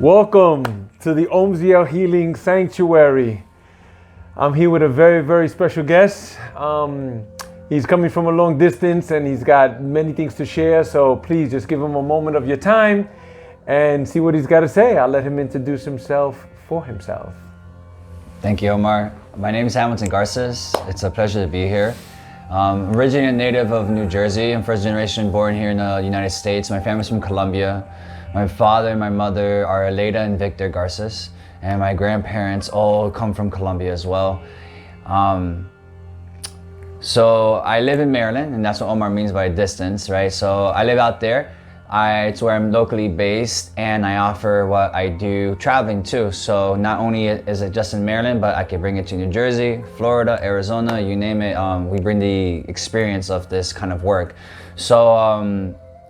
Welcome to the Omziel Healing Sanctuary. I'm here with a very, very special guest. He's coming from a long distance and he's got many things to share. So please just give him a moment of your time and see what he's got to say. I'll let him introduce himself for himself. Thank you, Omar. My name is Garces. It's a pleasure to be here. Originally a native of New Jersey. I'm first generation born here in the United States. My family's from Colombia. My father and my mother are Leda and Victor Garces, and my grandparents all come from Colombia as well. So I live in Maryland, and that's what Omar means by distance, right? So I live out there. It's where I'm locally based, and I offer what I do traveling too. So not only is it just in Maryland, but I can bring it to New Jersey, Florida, Arizona, you name it. We bring the experience of this kind of work. So,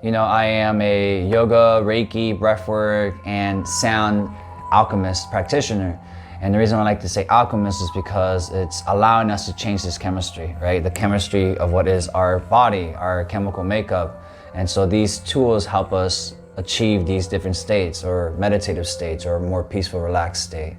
I am a yoga, Reiki, breathwork, and sound alchemist practitioner. And the reason I like to say alchemist is because it's allowing us to change this chemistry, right? The chemistry of what is our body, our chemical makeup. And so these tools help us achieve these different states or meditative states or a more peaceful, relaxed state.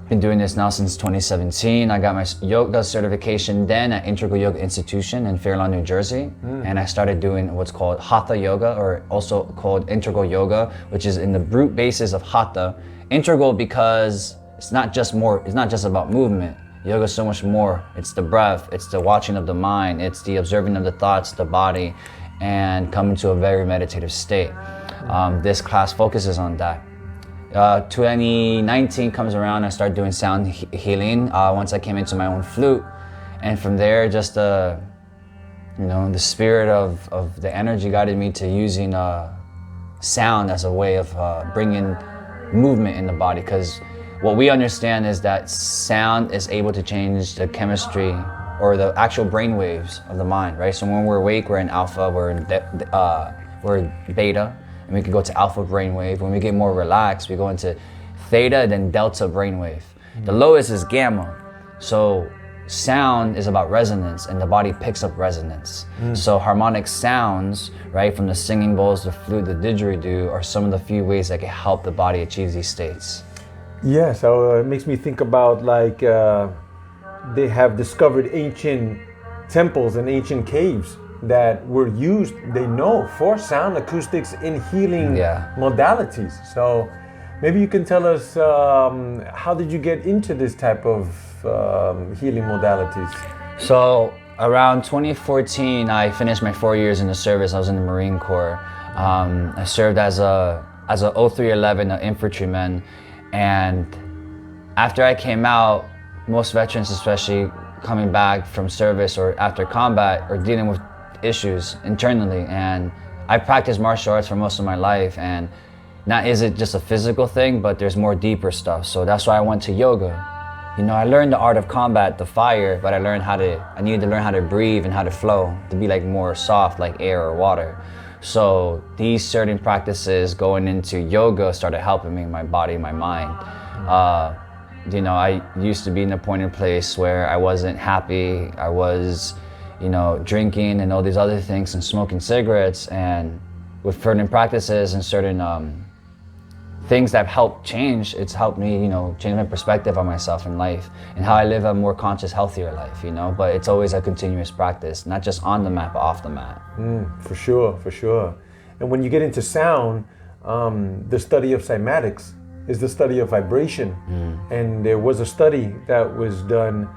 Been doing this now since 2017. I got my yoga certification then at Integral Yoga Institution in Fair Lawn, New Jersey. And I started doing what's called Hatha Yoga, or also called Integral Yoga, which is in the root basis of Hatha. Integral because it's not just about movement. Yoga is so much more. It's the breath, it's the watching of the mind, it's the observing of the thoughts, the body, and coming to a very meditative state. This class focuses on that. 2019 comes around, I started doing sound healing once I came into my own flute. And from there, just the spirit of the energy guided me to using sound as a way of bringing movement in the body. Because what we understand is that sound is able to change the chemistry or the actual brain waves of the mind, right? So when we're awake, we're in alpha, we're in beta, and we can go to alpha brainwave. When we get more relaxed, we go into theta, then delta brainwave. The lowest is gamma. So sound is about resonance, and the body picks up resonance. So harmonic sounds, right, from the singing bowls, the flute, the didgeridoo, are some of the few ways that can help the body achieve these states. Yeah, so it makes me think about they have discovered ancient temples and ancient caves that were used, they know, for sound acoustics in healing modalities. So maybe you can tell us, how did you get into this type of healing modalities? So around 2014, I finished my 4 years in the service. I was in the Marine Corps. I served as a 0311, an infantryman. And after I came out, most veterans, especially coming back from service or after combat, are dealing with issues internally. And I practiced martial arts for most of my life, and not is it just a physical thing, but there's more deeper stuff. So that's why I went to yoga. I learned the art of combat, the fire, but I needed to learn how to breathe and how to flow, to be like more soft, like air or water. So these certain practices going into yoga started helping me, my body, my mind. I used to be in a point and place where I wasn't happy. I was, drinking and all these other things and smoking cigarettes. And with certain practices and certain things that have helped change, it's helped me, change my perspective on myself in life and how I live a more conscious, healthier life, But it's always a continuous practice, not just on the mat, but off the mat. For sure. And when you get into sound, the study of cymatics is the study of vibration. And there was a study that was done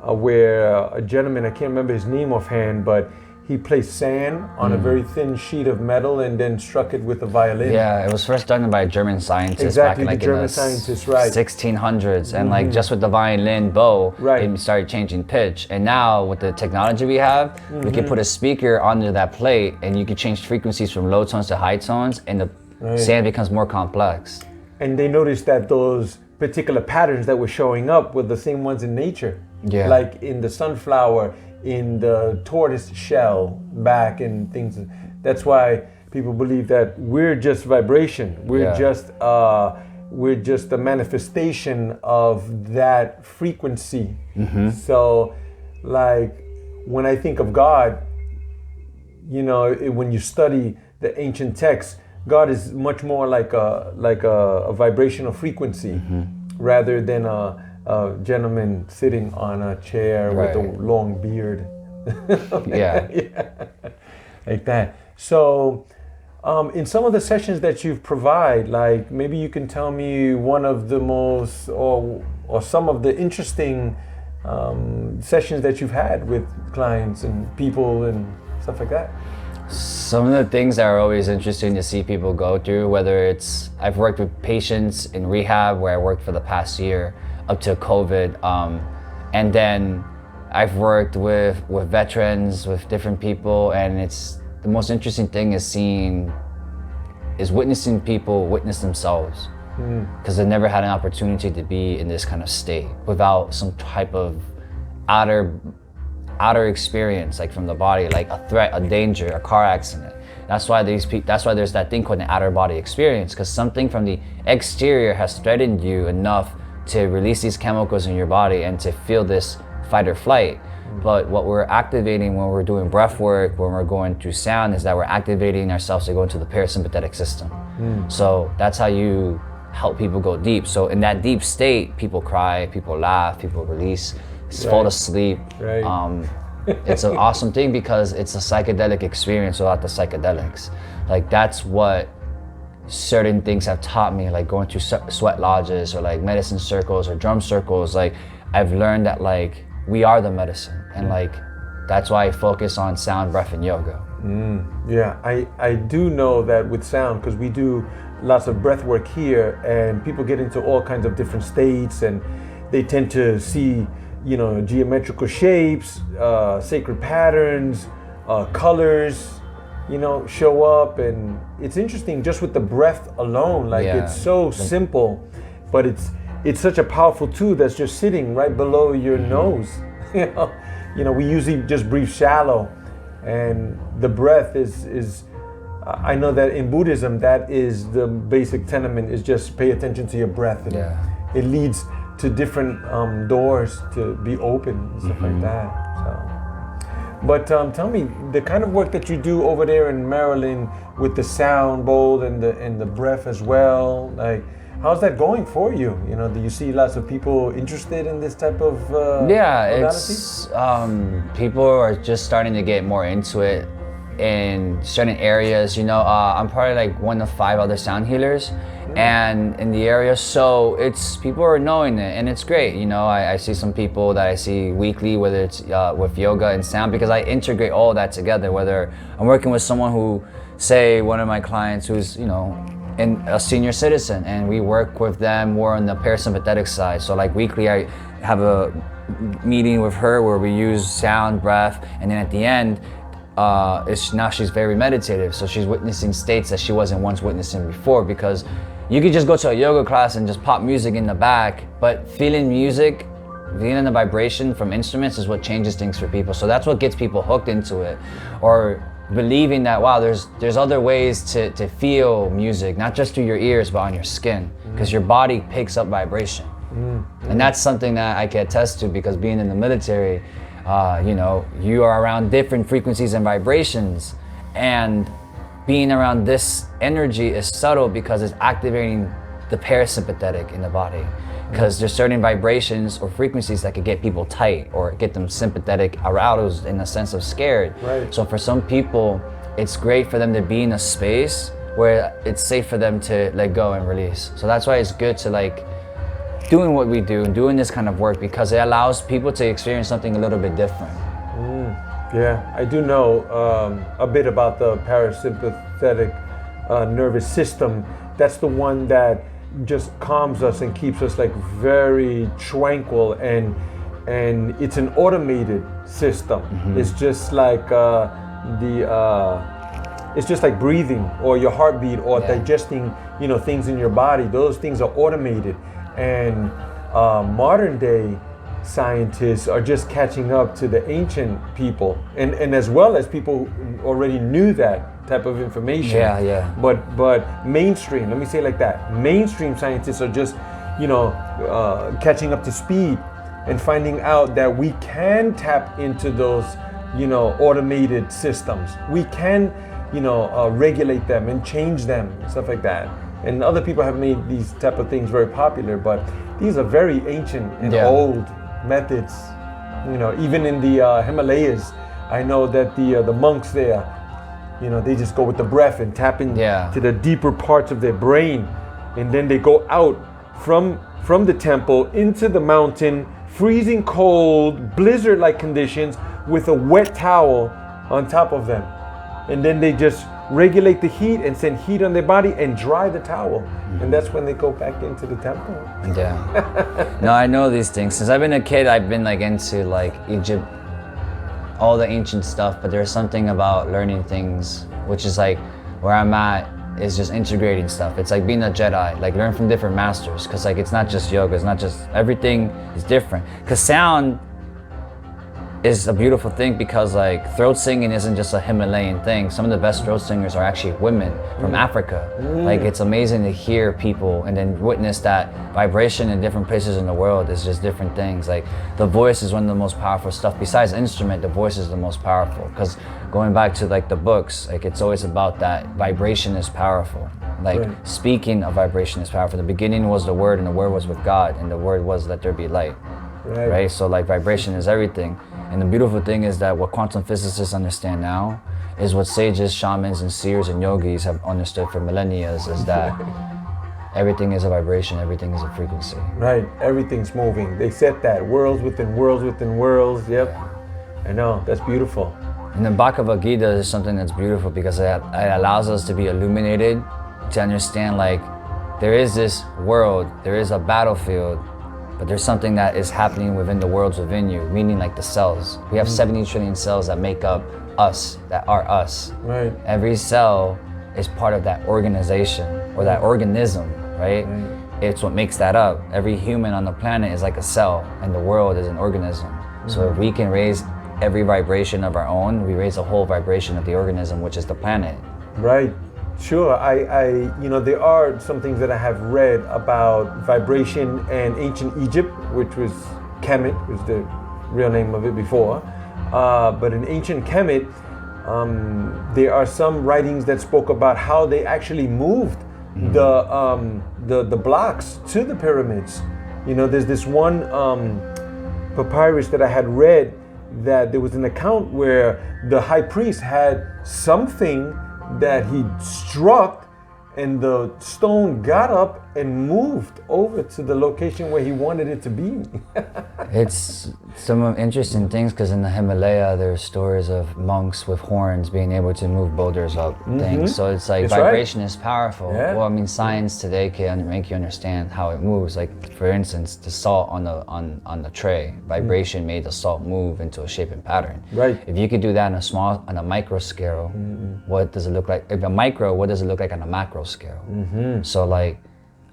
where a gentleman, I can't remember his name offhand, but he placed sand on a very thin sheet of metal and then struck it with a violin. Yeah, it was first done by a German scientist exactly, back in the German scientist, right. 1600s. And just with the violin bow, it started changing pitch. And now with the technology we have, we can put a speaker under that plate and you can change frequencies from low tones to high tones, and the sand becomes more complex. And they noticed that those particular patterns that were showing up were the same ones in nature. Yeah. Like in the sunflower, in the tortoise shell back and things. That's why people believe that we're just vibration. We're just a manifestation of that frequency. So like when I think of God, when you study the ancient texts, God is much more like a vibrational frequency, rather than a gentleman sitting on a chair with a long beard. Yeah. Like that. So, in some of the sessions that you provide, like maybe you can tell me one of the most, or some of the interesting sessions that you've had with clients and people and stuff like that. Some of the things that are always interesting to see people go through, whether it's, I've worked with patients in rehab where I worked for the past year up to COVID, and then I've worked with veterans, with different people, and it's the most interesting thing is witnessing people witness themselves, because they never had an opportunity to be in this kind of state without some type of outer experience, like from the body, like a threat, a danger, a car accident. That's why there's that thing called an outer body experience, because something from the exterior has threatened you enough to release these chemicals in your body and to feel this fight or flight. But what we're activating when we're doing breath work, when we're going through sound, is that we're activating ourselves to go into the parasympathetic system. So that's how you help people go deep. So in that deep state, people cry, people laugh, people release, fall asleep. It's an awesome thing because it's a psychedelic experience without the psychedelics. Like that's what certain things have taught me, like going through sweat lodges or like medicine circles or drum circles. Like I've learned that like we are the medicine, and like that's why I focus on sound, breath, and yoga. Yeah, I do know that with sound, because we do lots of breath work here, and people get into all kinds of different states, and they tend to see, you know, geometrical shapes, sacred patterns, colors, you know, show up. And it's interesting just with the breath alone, like it's so simple, but it's such a powerful tool that's just sitting right below your nose. You know, we usually just breathe shallow, and the breath is I know that in Buddhism, that is the basic tenement, is just pay attention to your breath, and it leads to different doors to be open and stuff like that. So, but tell me, the kind of work that you do over there in Maryland with the sound bowl and the breath as well, like how's that going for you? You know, do you see lots of people interested in this type of modality? It's people are just starting to get more into it in certain areas. You know, I'm probably like one of 5 other sound healers, and in the area, so it's people are knowing it, and it's great. You know, I see some people that I see weekly, whether it's with yoga and sound, because I integrate all of that together. Whether I'm working with someone who, say, one of my clients who's, you know, a senior citizen, and we work with them more on the parasympathetic side. So like weekly, I have a meeting with her where we use sound, breath, and then at the end, now she's very meditative. So she's witnessing states that she wasn't once witnessing before, because you could just go to a yoga class and just pop music in the back, but feeling music, feeling the vibration from instruments is what changes things for people. So that's what gets people hooked into it, or believing that, wow, there's other ways to feel music, not just through your ears, but on your skin, because your body picks up vibration. And that's something that I can attest to, because being in the military, you know, you are around different frequencies and vibrations, and being around this energy is subtle because it's activating the parasympathetic in the body. Because there's certain vibrations or frequencies that could get people tight or get them sympathetic, aroused in the sense of scared. So for some people, it's great for them to be in a space where it's safe for them to let go and release. So that's why it's good to like doing what we do and doing this kind of work, because it allows people to experience something a little bit different. Yeah, I do know a bit about the parasympathetic nervous system. That's the one that just calms us and keeps us like very tranquil, and it's an automated system. It's just like it's just like breathing or your heartbeat or digesting, you know, things in your body. Those things are automated, and modern day scientists are just catching up to the ancient people, and as well as people who already knew that type of information. But mainstream, let me say it like that, mainstream scientists are just, you know, catching up to speed and finding out that we can tap into those, you know, automated systems. We can regulate them and change them and stuff like that. And other people have made these type of things very popular, but these are very ancient and old methods. Even in the Himalayas, I know that the monks there, they just go with the breath and tap into the deeper parts of their brain, and then they go out from the temple into the mountain, freezing cold, blizzard-like conditions, with a wet towel on top of them, and then they just regulate the heat and send heat on their body and dry the towel, and that's when they go back into the temple. No, I know these things. Since I've been a kid, I've been like into like Egypt, all the ancient stuff, but there's something about learning things, which is like where I'm at, is just integrating stuff. It's like being a Jedi, like learn from different masters, because like it's not just yoga, it's not just, everything is different. Because sound is a beautiful thing, because like throat singing isn't just a Himalayan thing. Some of the best throat singers are actually women from Africa. Like it's amazing to hear people and then witness that vibration in different places in the world is just different things. Like the voice is one of the most powerful stuff. Besides instrument, the voice is the most powerful, because going back to like the books, like it's always about that vibration is powerful. Like speaking of vibration is powerful. The beginning was the word, and the word was with God, and the word was let there be light. Right? So like vibration is everything. And the beautiful thing is that what quantum physicists understand now is what sages, shamans, and seers and yogis have understood for millennia, is that everything is a vibration, everything is a frequency. Right, everything's moving. They said that, worlds within worlds within worlds. Yep, I know, that's beautiful. And the Bhagavad Gita is something that's beautiful, because it allows us to be illuminated, to understand like there is this world, there is a battlefield, but there's something that is happening within the worlds within you, meaning like the cells. We have 70 trillion cells that make up us, that are us. Right. Every cell is part of that organization or that organism, right? It's what makes that up. Every human on the planet is like a cell, and the world is an organism. So if we can raise every vibration of our own, we raise the whole vibration of the organism, which is the planet. Right. Sure, there are some things that I have read about vibration and ancient Egypt, which was Kemet, was the real name of it before. But in ancient Kemet, there are some writings that spoke about how they actually moved the blocks to the pyramids. There's this one papyrus that I had read, that there was an account where the high priest had something that he struck, and the stone got up and moved over to the location where he wanted it to be. It's some interesting things, because in the Himalaya there's stories of monks with horns being able to move boulders up things. So it's like vibration is powerful. Well, I mean, science today can make you understand how it moves. Like for instance, the salt on the tray, vibration made the salt move into a shape and pattern. Right. If you could do that on a micro scale, what does it look like? If a micro, what does it look like on a macro scale? So like,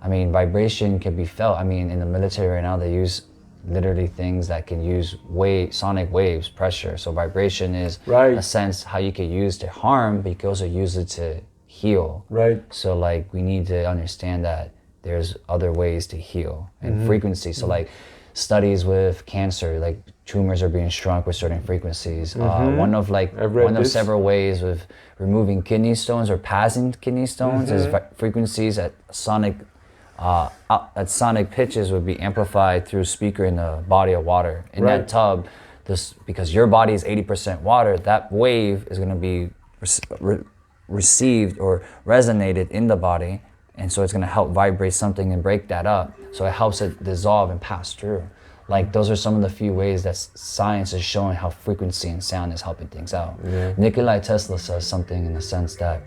I mean, vibration can be felt. I mean, in the military right now, they use literally things that can use sonic waves, pressure. So vibration is a sense how you can use to harm, but you can also use it to heal. Right. So like, we need to understand that there's other ways to heal, and frequency. So like studies with cancer, like tumors are being shrunk with certain frequencies. One of several ways of removing kidney stones or passing kidney stones is frequencies at sonic pitches would be amplified through speaker in the body of water. In that tub, because your body is 80% water, that wave is going to be received or resonated in the body, and so it's going to help vibrate something and break that up. So it helps it dissolve and pass through. Like those are some of the few ways that science is showing how frequency and sound is helping things out. Nikola Tesla says something in the sense that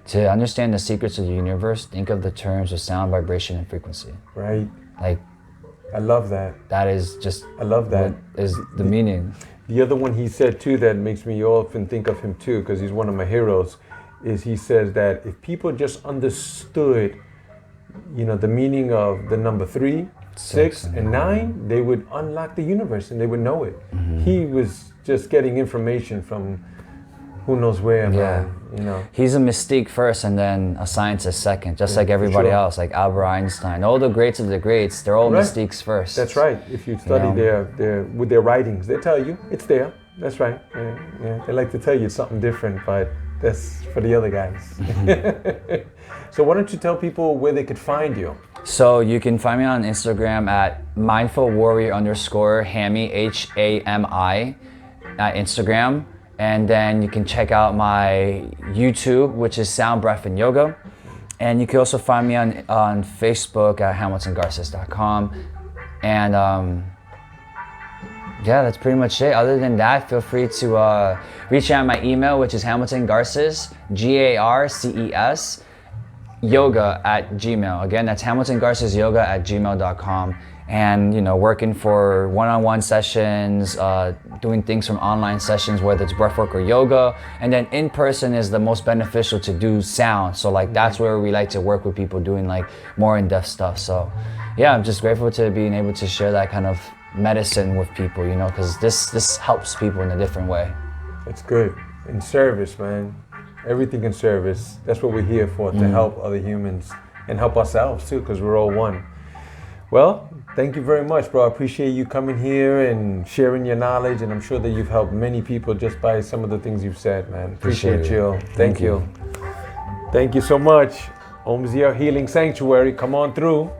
to understand the secrets of the universe, think of the terms of sound, vibration, and frequency. Right. Like, I love that. That is just, I love that. Is the meaning. The other one he said too that makes me often think of him too, because he's one of my heroes, is he says that if people just understood, the meaning of the number 3, 6, and 9, they would unlock the universe and they would know it. He was just getting information from who knows where, man. He's a mystique first and then a scientist second, just like everybody else, like Albert Einstein. All the greats of the greats, they're all mystiques first. That's right. If you study with their writings, they tell you it's there. That's right. Yeah. They like to tell you it's something different, but That's for the other guys. So why don't you tell people where they could find you? So you can find me on Instagram at mindfulwarrior_Hami, Hami, at Instagram. And then you can check out my YouTube, which is Sound, Breath, and Yoga. And you can also find me on Facebook at HamiltonGarces.com. And yeah, that's pretty much it. Other than that, feel free to reach out my email, which is HamiltonGarces, GARCES, yoga@gmail. Again, that's HamiltonGarcesYoga@gmail.com. And working for one-on-one sessions, doing things from online sessions, whether it's breathwork or yoga, and then in person is the most beneficial to do sound. So that's where we like to work with people doing more in-depth stuff. So yeah, I'm just grateful to being able to share that kind of medicine with people, because this helps people in a different way. It's good. In service, man. Everything in service. That's what we're here for, to help other humans and help ourselves too, because we're all one. Well, thank you very much, bro. I appreciate you coming here and sharing your knowledge, and I'm sure that you've helped many people just by some of the things you've said, man. Appreciate you. Thank you. Thank you so much. Omziel Healing Sanctuary, come on through.